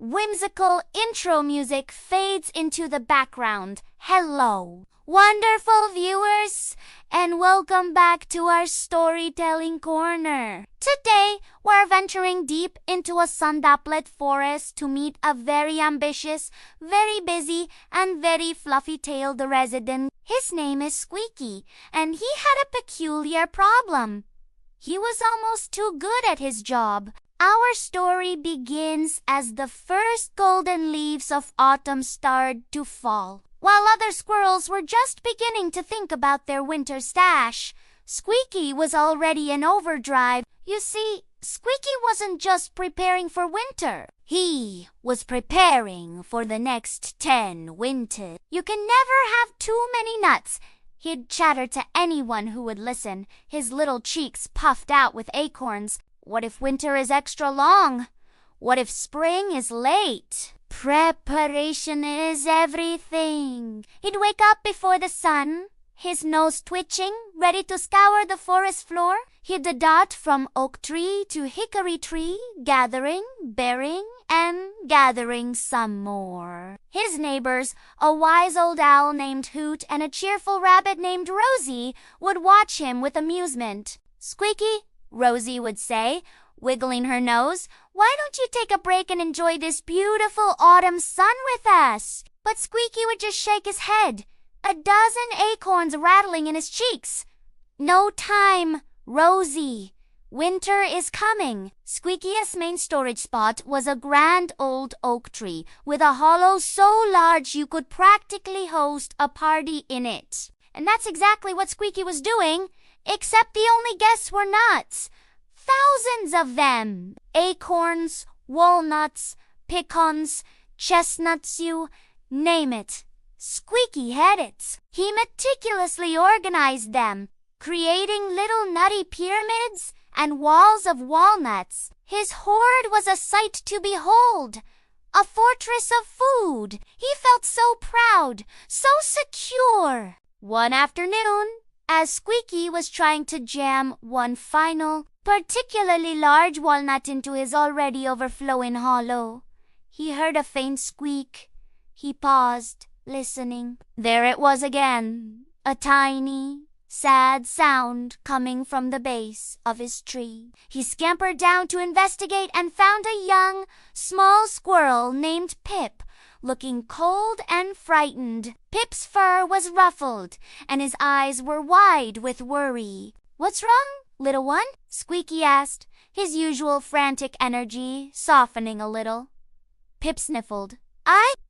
whimsical intro music fades into the background. Hello, wonderful viewers, and welcome back to our storytelling corner. Today, we're venturing deep into a sundaplet forest to meet a very ambitious, very busy, and very fluffy-tailed resident. His name is Squeaky, and he had a peculiar problem. He was almost too good at his job. Our story begins as the first golden leaves of autumn started to fall. While other squirrels were just beginning to think about their winter stash, Squeaky was already in overdrive. You see, Squeaky wasn't just preparing for winter. He was preparing for the next 10 winters. You can never have too many nuts, he'd chatter to anyone who would listen, his little cheeks puffed out with acorns. What if winter is extra long? What if spring is late? Preparation is everything. He'd wake up before the sun, his nose twitching, ready to scour the forest floor. He'd dart from oak tree to hickory tree, gathering, bearing, and gathering some more. His neighbors, a wise old owl named Hoot and a cheerful rabbit named Rosie, would watch him with amusement. "Squeaky," Rosie would say, wiggling her nose, "why don't you take a break and enjoy this beautiful autumn sun with us?" But Squeaky would just shake his head, a dozen acorns rattling in his cheeks. "No time, Rosie. Winter is coming." Squeaky's main storage spot was a grand old oak tree with a hollow so large you could practically host a party in it. And that's exactly what Squeaky was doing, except the only guests were nuts. Thousands of them. Acorns, walnuts, pecans, chestnuts, you name it. Squeaky had it. He meticulously organized them, creating little nutty pyramids and walls of walnuts. His hoard was a sight to behold, a fortress of food. He felt so proud, so secure. One afternoon, as Squeaky was trying to jam one final, particularly large walnut into his already overflowing hollow, he heard a faint squeak. He paused, listening. There it was again, a tiny, sad sound coming from the base of his tree. He scampered down to investigate and found a young, small squirrel named Pip, looking cold and frightened. Pip's fur was ruffled, and his eyes were wide with worry. "What's wrong, little one?" Squeaky asked, his usual frantic energy softening a little. Pip sniffled.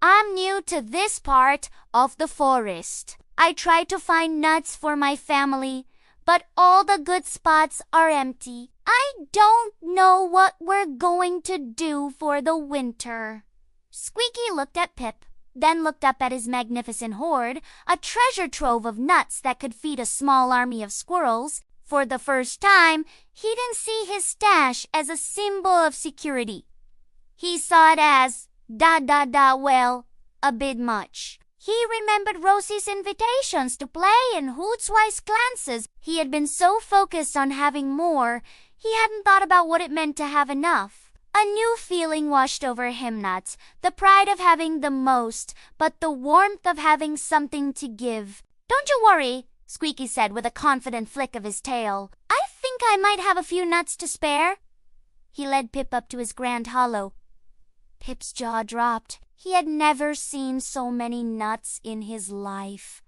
I'm new to this part of the forest. I try to find nuts for my family, but all the good spots are empty. I don't know what we're going to do for the winter." Squeaky looked at Pip, then looked up at his magnificent hoard, a treasure trove of nuts that could feed a small army of squirrels. For the first time, he didn't see his stash as a symbol of security. He saw it as, well, a bit much. He remembered Rosie's invitations to play and Hoot's wise glances. He had been so focused on having more, he hadn't thought about what it meant to have enough. A new feeling washed over him, not the pride of having the most, but the warmth of having something to give. "Don't you worry," Squeaky said with a confident flick of his tail. "I think I might have a few nuts to spare." He led Pip up to his grand hollow. Pip's jaw dropped. He had never seen so many nuts in his life.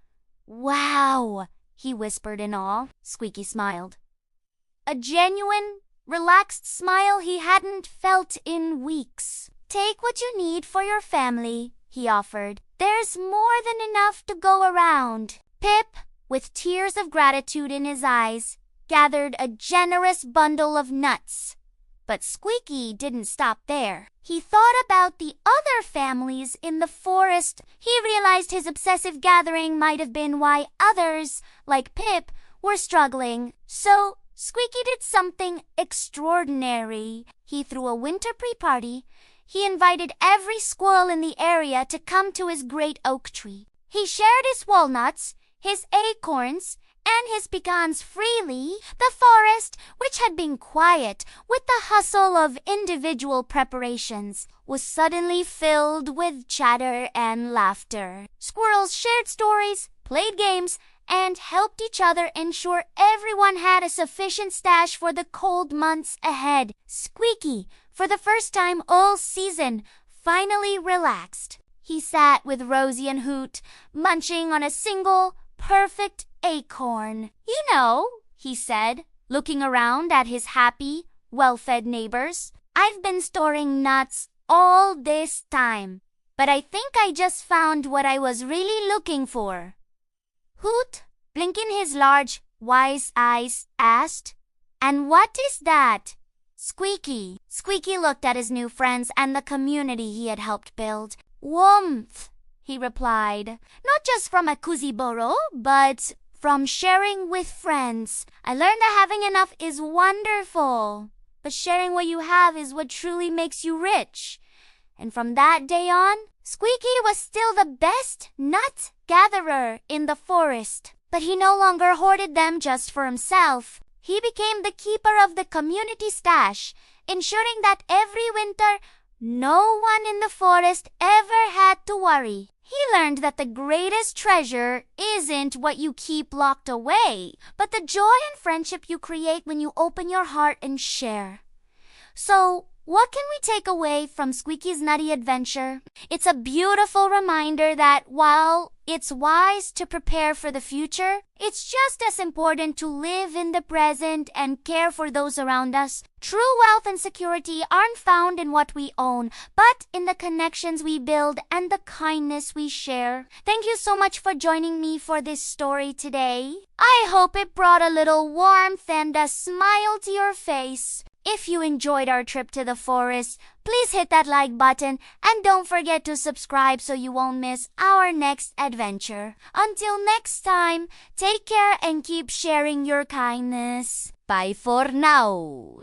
"Wow," he whispered in awe. Squeaky smiled. A genuine, relaxed smile he hadn't felt in weeks. "Take what you need for your family," he offered. "There's more than enough to go around." Pip, with tears of gratitude in his eyes, gathered a generous bundle of nuts. But Squeaky didn't stop there. He thought about the other families in the forest. He realized his obsessive gathering might have been why others, like Pip, were struggling. So Squeaky did something extraordinary. He threw a winter pre-party. He invited every squirrel in the area to come to his great oak tree. He shared his walnuts, his acorns, and his pecans freely, the forest, which had been quiet with the hustle of individual preparations, was suddenly filled with chatter and laughter. Squirrels shared stories, played games, and helped each other ensure everyone had a sufficient stash for the cold months ahead. Squeaky, for the first time all season, finally relaxed. He sat with Rosie and Hoot, munching on a single, perfect acorn. "You know," he said, looking around at his happy, well-fed neighbors, "I've been storing nuts all this time, but I think I just found what I was really looking for." Hoot, blinking his large, wise eyes, asked, "And what is that?" Squeaky looked at his new friends and the community he had helped build. "Warmth," he replied, "not just from a cozy burrow, but from sharing with friends. I learned that having enough is wonderful, but sharing what you have is what truly makes you rich." And from that day on, Squeaky was still the best nut gatherer in the forest. But he no longer hoarded them just for himself. He became the keeper of the community stash, ensuring that every winter, no one in the forest ever had to worry. He learned that the greatest treasure isn't what you keep locked away, but the joy and friendship you create when you open your heart and share. So, what can we take away from Squeaky's nutty adventure? It's a beautiful reminder that while it's wise to prepare for the future, it's just as important to live in the present and care for those around us. True wealth and security aren't found in what we own, but in the connections we build and the kindness we share. Thank you so much for joining me for this story today. I hope it brought a little warmth and a smile to your face. If you enjoyed our trip to the forest, please hit that like button and don't forget to subscribe so you won't miss our next adventure. Until next time, take care and keep sharing your kindness. Bye for now.